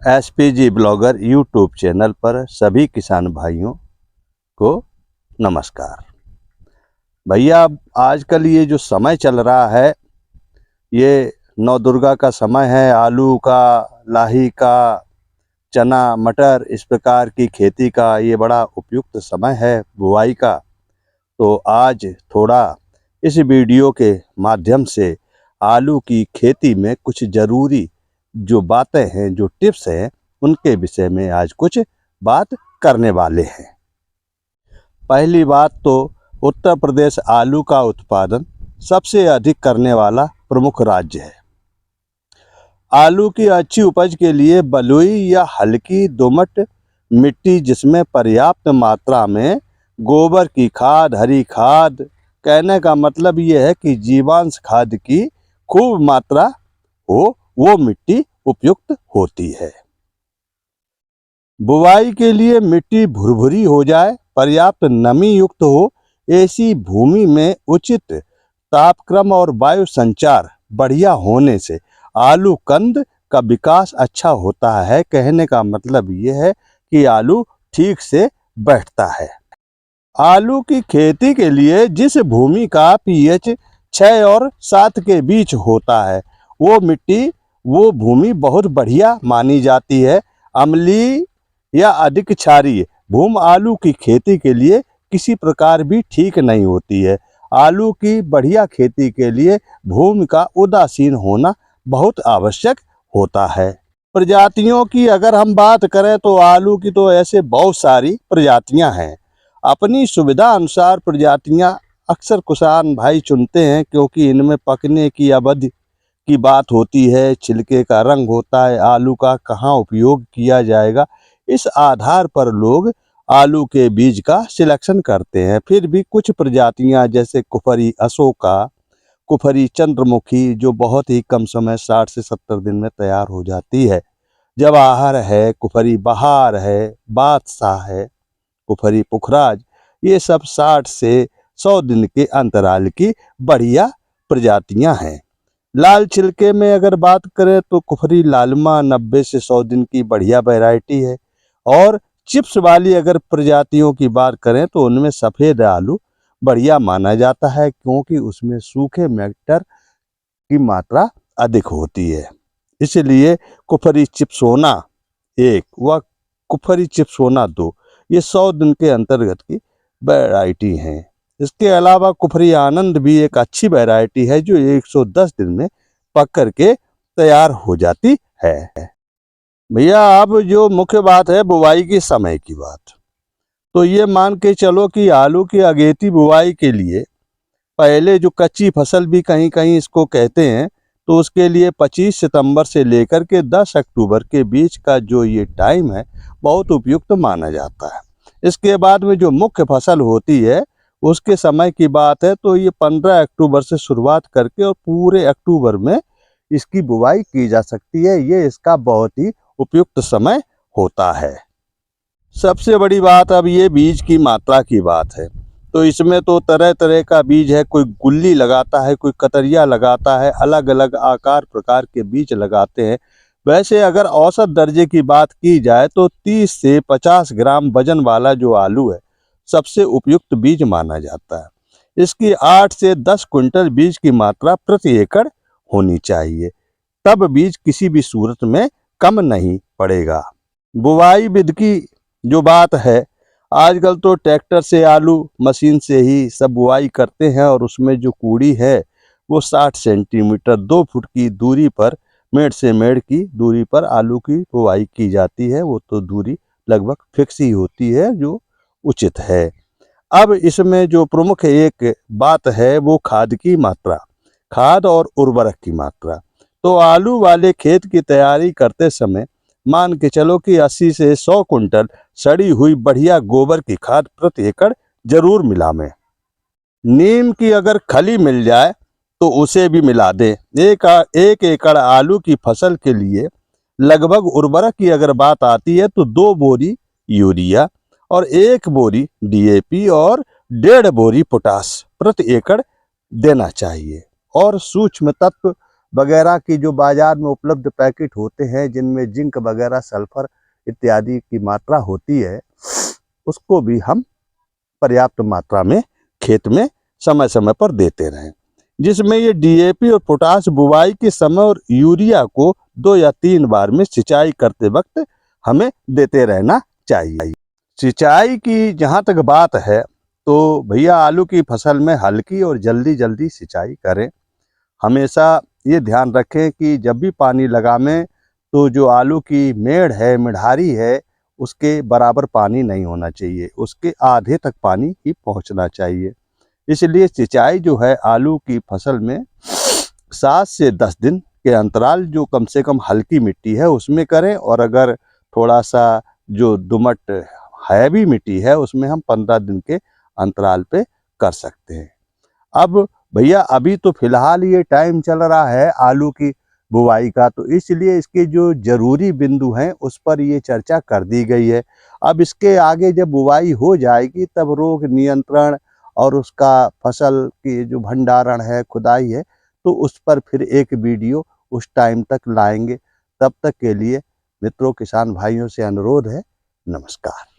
SPG blogger YouTube channel पर सभी किसान भाइयों को नमस्कार। भैया, आजकल ये जो समय चल रहा है, ये नवदुर्गा का समय है। आलू का, लाही का, चना, मटर, इस प्रकार की खेती का ये बड़ा उपयुक्त समय है बुआई का। तो आज थोड़ा इस वीडियो के माध्यम से आलू की खेती में कुछ ज़रूरी जो बातें हैं, जो टिप्स हैं, उनके विषय में आज कुछ बात करने वाले हैं। पहली बात तो उत्तर प्रदेश आलू का उत्पादन सबसे अधिक करने वाला प्रमुख राज्य है। आलू की अच्छी उपज के लिए बलुई या हल्की दोमट मिट्टी, जिसमें पर्याप्त मात्रा में गोबर की खाद, हरी खाद, कहने का मतलब ये है कि जीवांश खाद की खूब मात्रा हो, वो मिट्टी उपयुक्त होती है। बुवाई के लिए मिट्टी भुरभुरी हो जाए, पर्याप्त नमी युक्त हो, ऐसी भूमि में उचित तापक्रम और वायु संचार बढ़िया होने से आलू कंद का विकास अच्छा होता है। कहने का मतलब ये है कि आलू ठीक से बैठता है। आलू की खेती के लिए जिस भूमि का पीएच 6 और 7 के बीच होता है, वो भूमि बहुत बढ़िया मानी जाती है। अम्लीय या अधिक क्षारीय भूमि आलू की खेती के लिए किसी प्रकार भी ठीक नहीं होती है। आलू की बढ़िया खेती के लिए भूमि का उदासीन होना बहुत आवश्यक होता है। प्रजातियों की अगर हम बात करें तो आलू की तो ऐसे बहुत सारी प्रजातियां हैं। अपनी सुविधा अनुसार प्रजातियां अक्सर किसान भाई चुनते हैं, क्योंकि इनमें पकने की अवधि की बात होती है, छिलके का रंग होता है, आलू का कहाँ उपयोग किया जाएगा, इस आधार पर लोग आलू के बीज का सिलेक्शन करते हैं। फिर भी कुछ प्रजातियां जैसे कुफरी अशोका, कुफरी चंद्रमुखी, जो बहुत ही कम समय 60 से 70 दिन में तैयार हो जाती है, जवाहर है, कुफरी बहार है, बादशाह है, कुफरी पुखराज, ये सब 60 से 100 दिन के अंतराल की बढ़िया प्रजातियां हैं। लाल छिलके में अगर बात करें तो कुफरी लालमा 90 से 100 दिन की बढ़िया वैरायटी है। और चिप्स वाली अगर प्रजातियों की बात करें तो उनमें सफ़ेद आलू बढ़िया माना जाता है, क्योंकि उसमें सूखे मैटर की मात्रा अधिक होती है। इसलिए कुफरी चिप्सोना 1 व कुफरी चिप्सोना 2 ये 100 दिन के अंतर्गत की वैरायटी हैं। इसके अलावा कुफरी आनंद भी एक अच्छी वैरायटी है, जो 110 दिन में पक करके तैयार हो जाती है। भैया, अब जो मुख्य बात है बुवाई के समय की बात, तो ये मान के चलो कि आलू की अगेती बुवाई के लिए पहले जो कच्ची फसल भी कहीं कहीं इसको कहते हैं, तो उसके लिए 25 सितंबर से लेकर के 10 अक्टूबर के बीच का जो ये टाइम है, बहुत उपयुक्त माना जाता है। इसके बाद में जो मुख्य फसल होती है उसके समय की बात है, तो ये 15 अक्टूबर से शुरुआत करके और पूरे अक्टूबर में इसकी बुवाई की जा सकती है। ये इसका बहुत ही उपयुक्त समय होता है। सबसे बड़ी बात अब ये बीज की मात्रा की बात है। तो इसमें तो तरह तरह का बीज है, कोई गुल्ली लगाता है, कोई कतरिया लगाता है, अलग अलग आकार प्रकार के बीज लगाते हैं। वैसे अगर औसत दर्जे की बात की जाए तो 30 से 50 ग्राम वजन वाला जो आलू है, सबसे उपयुक्त बीज माना जाता है। इसकी 8 से 10 क्विंटल बीज की मात्रा प्रति एकड़ होनी चाहिए, तब बीज किसी भी सूरत में कम नहीं पड़ेगा। बुवाई विधि की जो बात है, आजकल तो ट्रैक्टर से, आलू मशीन से ही सब बुआई करते हैं, और उसमें जो कूड़ी है वो 60 सेंटीमीटर 2 फुट की दूरी पर, मेड़ से मेड़ की दूरी पर आलू की बुआई की जाती है। वो तो दूरी लगभग फिक्स ही होती है, जो उचित है। अब इसमें जो प्रमुख एक बात है वो खाद की मात्रा, खाद और उर्वरक की मात्रा। तो आलू वाले खेत की तैयारी करते समय मान के चलो कि 80 से 100 कुंटल सड़ी हुई बढ़िया गोबर की खाद प्रति एकड़ जरूर मिलावें। नीम की अगर खली मिल जाए तो उसे भी मिला दें। एक एकड़ आलू की फसल के लिए लगभग उर्वरक की अगर बात आती है तो 2 बोरी यूरिया और 1 बोरी डीएपी और 1.5 बोरी पोटास प्रति एकड़ देना चाहिए। और सूक्ष्म तत्व वगैरह की जो बाजार में उपलब्ध पैकेट होते हैं जिनमें जिंक वगैरह सल्फर इत्यादि की मात्रा होती है, उसको भी हम पर्याप्त मात्रा में खेत में समय समय पर देते रहें, जिसमें ये डीएपी और पोटाश बुवाई के समय और यूरिया को 2 या 3 बार में सिंचाई करते वक्त हमें देते रहना चाहिए। सिंचाई की जहाँ तक बात है तो भैया आलू की फसल में हल्की और जल्दी सिंचाई करें। हमेशा ये ध्यान रखें कि जब भी पानी लगावें तो जो आलू की मेड़ है, मेढ़ारी है, उसके बराबर पानी नहीं होना चाहिए, उसके आधे तक पानी ही पहुंचना चाहिए। इसलिए सिंचाई जो है आलू की फसल में 7 से 10 दिन के अंतराल जो कम से कम हल्की मिट्टी है उसमें करें, और अगर थोड़ा सा जो दोमट हैवी मिट्टी है उसमें हम 15 दिन के अंतराल पे कर सकते हैं। अब भैया अभी तो फिलहाल ये टाइम चल रहा है आलू की बुवाई का, तो इसलिए इसके जो जरूरी बिंदु हैं उस पर ये चर्चा कर दी गई है। अब इसके आगे जब बुवाई हो जाएगी तब रोग नियंत्रण और उसका फसल की जो भंडारण है, खुदाई है, तो उस पर फिर एक वीडियो उस टाइम तक लाएंगे। तब तक के लिए मित्रों, किसान भाइयों से अनुरोध है, नमस्कार।